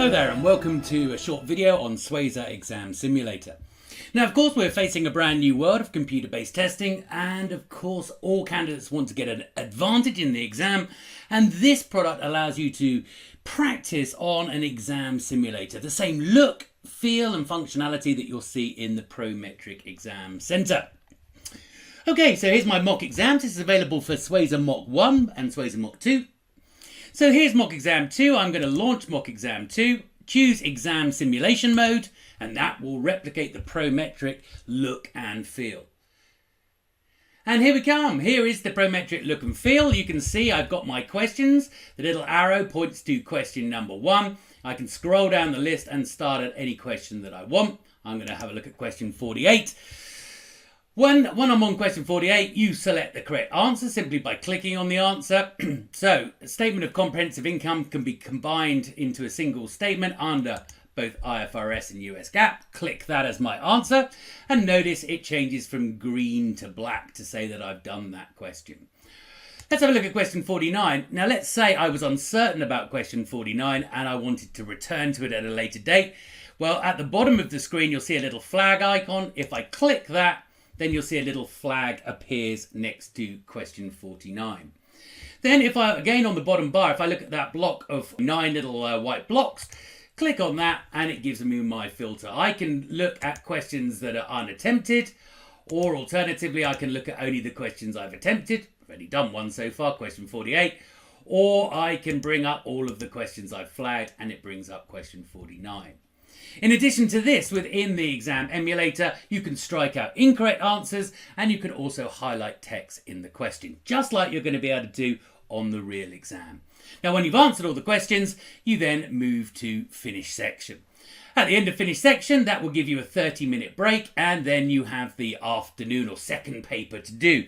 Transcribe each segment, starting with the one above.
Hello there and welcome to a short video on CFA Exam Simulator. Now, of course, we're facing a brand new world of computer-based testing, and of course all candidates want to get an advantage in the exam, and this product allows you to practice on an exam simulator, the same look, feel and functionality that you'll see in the Prometric Exam Centre. Okay, so here's my mock exams. This is available for CFA Mock 1 and CFA Mock 2. So here's mock exam 2. I'm going to launch mock exam 2, choose exam simulation mode, and that will replicate the Prometric look and feel. And here we come. Here is the Prometric look and feel. You can see I've got my questions. The little arrow points to question number 1. I can scroll down the list and start at any question that I want. I'm going to have a look at question 48. When I'm on question 48, you select the correct answer simply by clicking on the answer. So, a statement of comprehensive income can be combined into a single statement under both IFRS and US GAAP. Click that as my answer. And notice it changes from green to black to say that I've done that question. Let's have a look at question 49. Now, let's say I was uncertain about question 49 and I wanted to return to it at a later date. Well, at the bottom of the screen, you'll see a little flag icon. If I click that, then you'll see a little flag appears next to question 49. Then if I, again on the bottom bar, if I look at that block of 9 little white blocks, click on that and it gives me my filter. I can look at questions that are unattempted, or alternatively, I can look at only the questions I've attempted. I've only done one so far, question 48. Or I can bring up all of the questions I've flagged and it brings up question 49. In addition to this, within the exam emulator, you can strike out incorrect answers and you can also highlight text in the question, just like you're going to be able to do on the real exam. Now, when you've answered all the questions, you then move to finish section. At the end of finish section, that will give you a 30-minute break, and then you have the afternoon or second paper to do.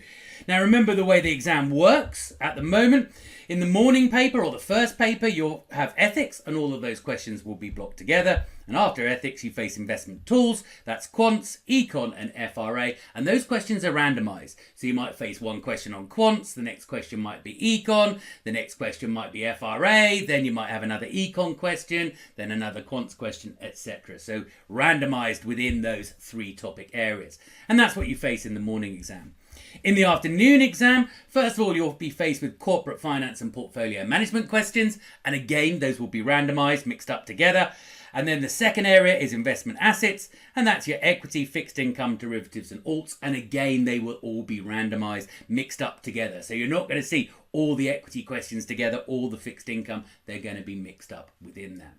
Now, remember the way the exam works at the moment. In the morning paper or the first paper, you'll have ethics, and all of those questions will be blocked together. And after ethics, you face investment tools. That's quants, econ, and FRA. And those questions are randomized. So you might face one question on quants, the next question might be econ, the next question might be FRA, then you might have another econ question, then another quants question, etc. So randomized within those 3 topic areas. And that's what you face in the morning exam. In the afternoon exam, first of all, you'll be faced with corporate finance and portfolio management questions. And again, those will be randomized, mixed up together. And then the second area is investment assets. And that's your equity, fixed income, derivatives and alts. And again, they will all be randomized, mixed up together. So you're not going to see all the equity questions together, all the fixed income. They're going to be mixed up within that.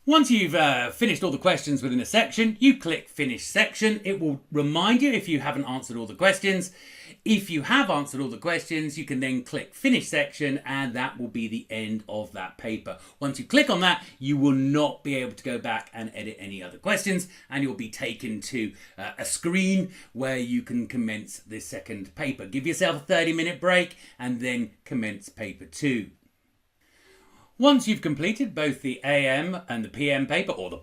Once you've finished all the questions within a section, you click Finish Section. It will remind you if you haven't answered all the questions. If you have answered all the questions, you can then click Finish Section, and that will be the end of that paper. Once you click on that, you will not be able to go back and edit any other questions, and you'll be taken to a screen where you can commence the second paper. Give yourself a 30-minute break, and then commence paper 2. Once you've completed both the AM and the PM paper, or the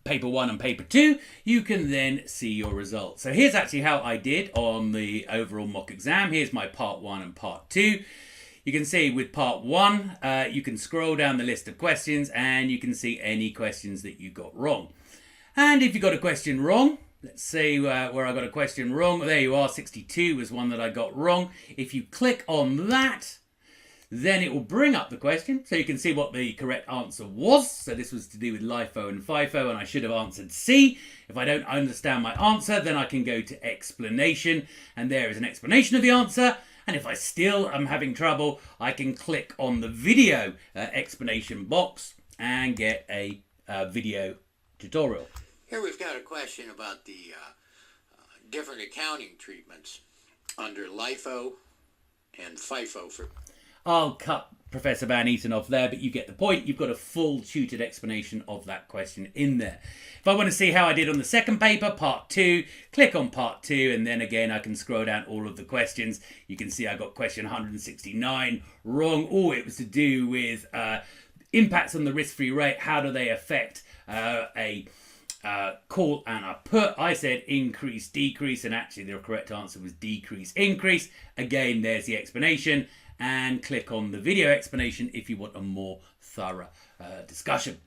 paper 1 and paper 2, you can then see your results. So here's actually how I did on the overall mock exam. Here's my part 1 and part 2. You can see with part 1, you can scroll down the list of questions and you can see any questions that you got wrong. And if you got a question wrong, let's see where I got a question wrong. There you are, 62 was one that I got wrong. If you click on that, then it will bring up the question, so you can see what the correct answer was. So this was to do with LIFO and FIFO, and I should have answered C. If I don't understand my answer, then I can go to explanation, and there is an explanation of the answer. And if I still am having trouble, I can click on the video explanation box and get a video tutorial. Here we've got a question about the different accounting treatments under LIFO and FIFO for... I'll cut Professor Van Eaton off there, but you get the point. You've got a full tutored explanation of that question in there. If I want to see how I did on the second paper, part 2, click on part 2, and then again I can scroll down all of the questions. You can see I got question 169 wrong. Oh, it was to do with impacts on the risk-free rate. How do they affect a call and a put? I said increase, decrease, and actually the correct answer was decrease, increase. Again, there's the explanation. And click on the video explanation if you want a more thorough discussion.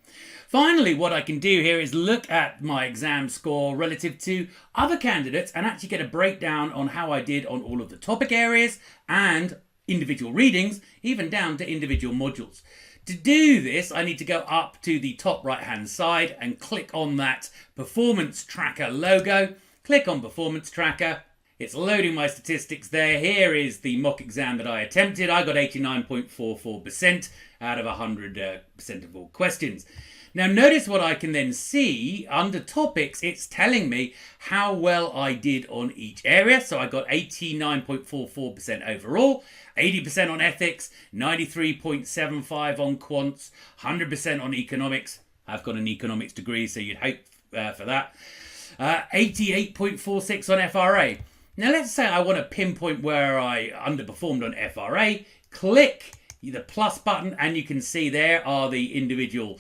Finally, what I can do here is look at my exam score relative to other candidates and actually get a breakdown on how I did on all of the topic areas and individual readings, even down to individual modules. To do this, I need to go up to the top right hand side and click on that performance tracker logo. Click on performance tracker. It's loading my statistics there. Here is the mock exam that I attempted. I got 89.44% out of 100% of all questions. Now notice what I can then see under topics. It's telling me how well I did on each area. So I got 89.44% overall, 80% on ethics, 93.75 on quants, 100% on economics. I've got an economics degree, so you'd hope for that. 88.46 on FRA. Now let's say I want to pinpoint where I underperformed on FRA. Click the plus button and you can see there are the individual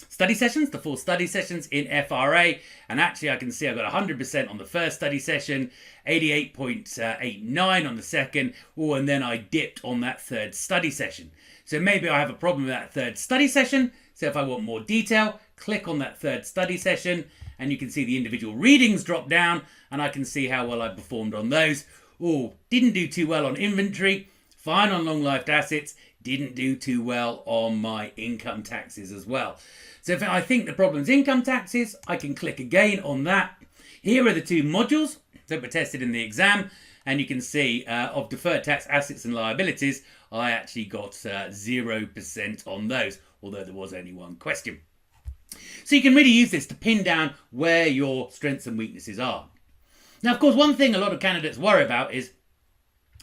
study sessions, the 4 study sessions in FRA, and actually I can see I got 100% on the first study session, 88.89 on the second, and then I dipped on that third study session. So maybe I have a problem with that third study session. So if I want more detail, click on that third study session and you can see the individual readings drop down and I can see how well I performed on those. Didn't do too well on inventory, fine on long-lived assets, didn't do too well on my income taxes as well. So if I think the problem's income taxes, I can click again on that. Here are the 2 modules that were tested in the exam, and you can see of deferred tax assets and liabilities, I actually got 0% on those, although there was only 1 question. So you can really use this to pin down where your strengths and weaknesses are. Now, of course, one thing a lot of candidates worry about is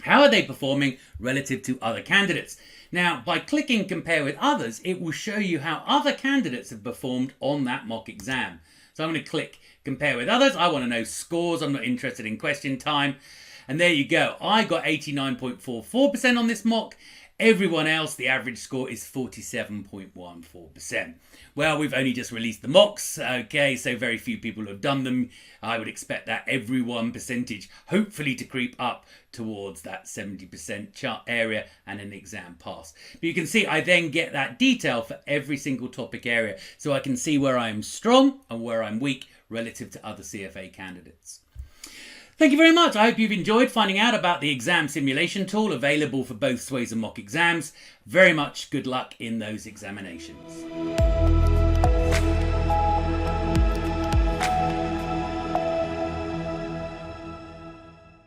how are they performing relative to other candidates? Now, by clicking compare with others, it will show you how other candidates have performed on that mock exam. So I'm going to click compare with others. I want to know scores. I'm not interested in question time. And there you go. I got 89.44% on this mock. Everyone else, the average score is 47.14%. Well, we've only just released the mocks, okay, so very few people have done them. I would expect that every 1% hopefully to creep up towards that 70% chart area and an exam pass. But you can see I then get that detail for every single topic area, so I can see where I'm strong and where I'm weak relative to other CFA candidates. Thank you very much. I hope you've enjoyed finding out about the exam simulation tool available for both SWAYS and mock exams. Very much good luck in those examinations.